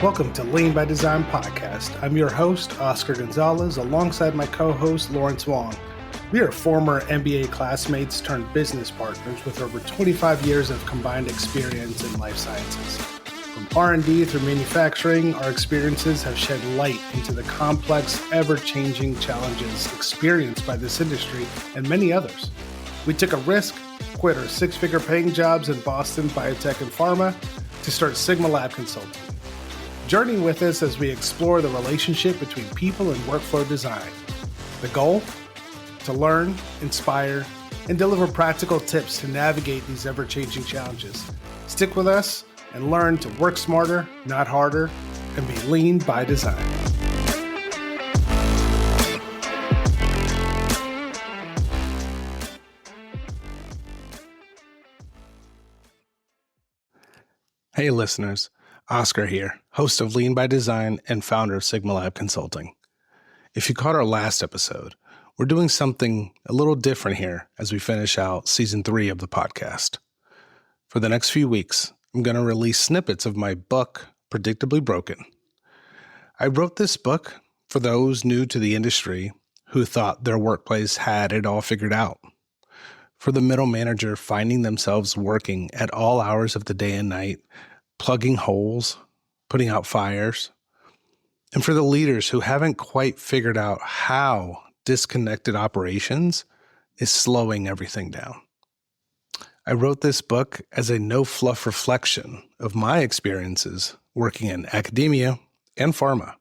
Welcome to Lean by Design podcast. I'm your host, Oscar Gonzalez, alongside my co-host, Lawrence Wong. We are former MBA classmates turned business partners with over 25 years of combined experience in life sciences. From R&D through manufacturing, our experiences have shed light into the complex, ever-changing challenges experienced by this industry and many others. We took a risk, quit our six-figure paying jobs in Boston, biotech, and pharma to start Sigma Lab Consulting. Journey with us as we explore the relationship between people and workflow design. The goal? To learn, inspire, and deliver practical tips to navigate these ever-changing challenges. Stick with us and learn to work smarter, not harder, and be lean by design. Hey listeners, Oscar here, host of Lean by Design and founder of Sigma Lab Consulting. If you caught our last episode, we're doing something a little different here as we finish out season 3 of the podcast. For the next few weeks, I'm going to release snippets of my book, Predictably Broken. I wrote this book for those new to the industry who thought their workplace had it all figured out. For the middle manager finding themselves working at all hours of the day and night, plugging holes, putting out fires, and for the leaders who haven't quite figured out how disconnected operations is slowing everything down. I wrote this book as a no-fluff reflection of my experiences working in academia and pharma,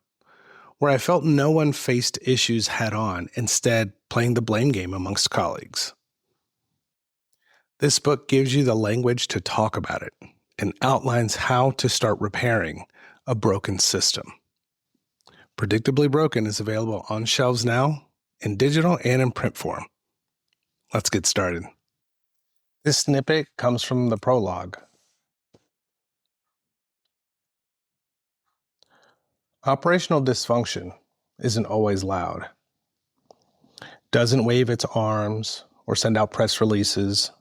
where I felt no one faced issues head-on, instead playing the blame game amongst colleagues. This book gives you the language to talk about it and outlines how to start repairing a broken system. Predictably Broken is available on shelves now, in digital and in print form. Let's get started. This snippet comes from the prologue. Operational dysfunction isn't always loud. Doesn't wave its arms or send out press releases.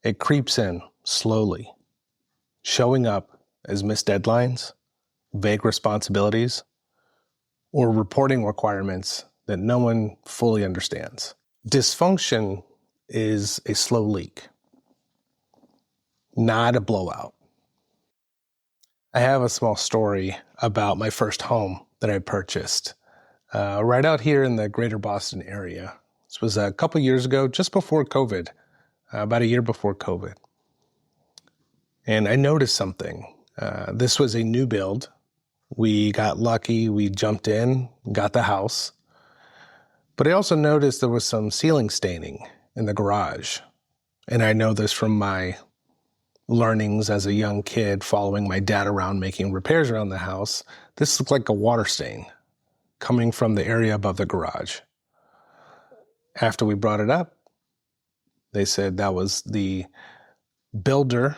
It creeps in slowly, showing up as missed deadlines, vague responsibilities, or reporting requirements that no one fully understands. Dysfunction is a slow leak, not a blowout. I have a small story about my first home that I purchased right out here in the greater Boston area. This was a couple years ago, just before COVID, about a year before COVID. And I noticed something. This was a new build. We got lucky. We jumped in, got the house. But I also noticed there was some ceiling staining in the garage. And I know this from my learnings as a young kid following my dad around making repairs around the house. This looked like a water stain coming from the area above the garage. After we brought it up, they said that was the builder,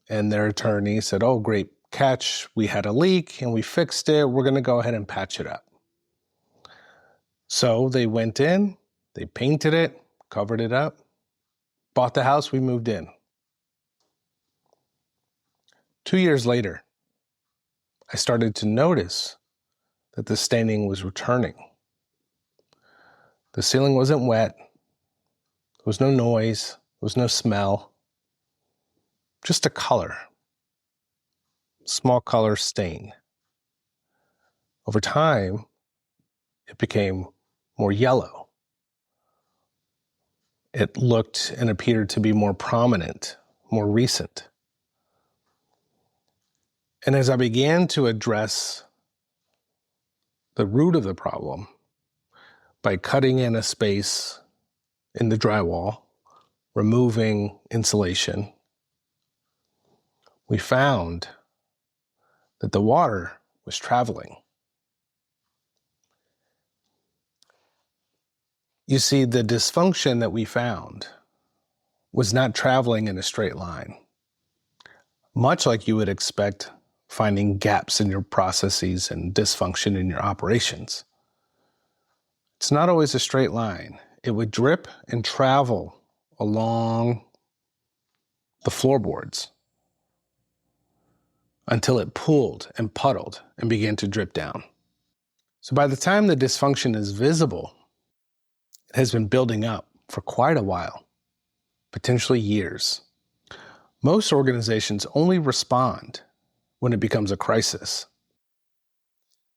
and their attorney said, "Oh, great catch. We had a leak and we fixed it. We're going to go ahead and patch it up." So they went in, they painted it, covered it up, bought the house, we moved in. 2 years later, I started to notice that the staining was returning. The ceiling wasn't wet. There was no noise. There was no smell. Just a color. Small color stain. Over time, it became more yellow. It looked and appeared to be more prominent, more recent. And as I began to address the root of the problem by cutting in a space in the drywall, removing insulation, we found that the water was traveling. You see, the dysfunction that we found was not traveling in a straight line, much like you would expect finding gaps in your processes and dysfunction in your operations. It's not always a straight line. It would drip and travel along the floorboards. until it pooled and puddled and began to drip down. So by the time the dysfunction is visible, it has been building up for quite a while, potentially years. Most organizations only respond when it becomes a crisis.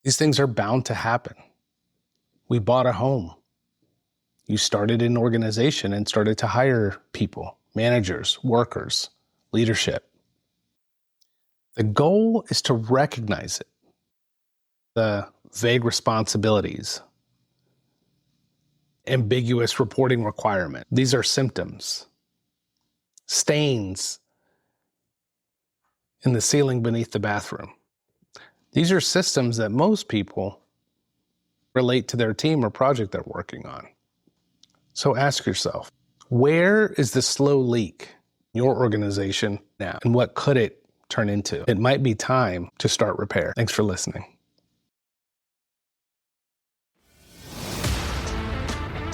These things are bound to happen. We bought a home. You started an organization and started to hire people, managers, workers, leadership. The goal is to recognize it. The vague responsibilities, ambiguous reporting requirement. These are symptoms. Stains in the ceiling beneath the bathroom. These are systems that most people relate to their team or project they're working on. So ask yourself, where is the slow leak in your organization now? And what could it turn into? It might be time to start repair. Thanks for listening.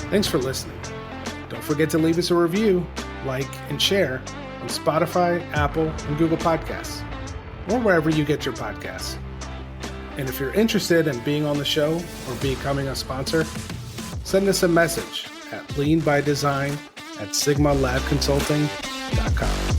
Thanks for listening. Don't forget to leave us a review, like, and share on Spotify, Apple, and Google Podcasts, or wherever you get your podcasts. And if you're interested in being on the show or becoming a sponsor, send us a message at leanbydesign@sigmalabconsulting.com.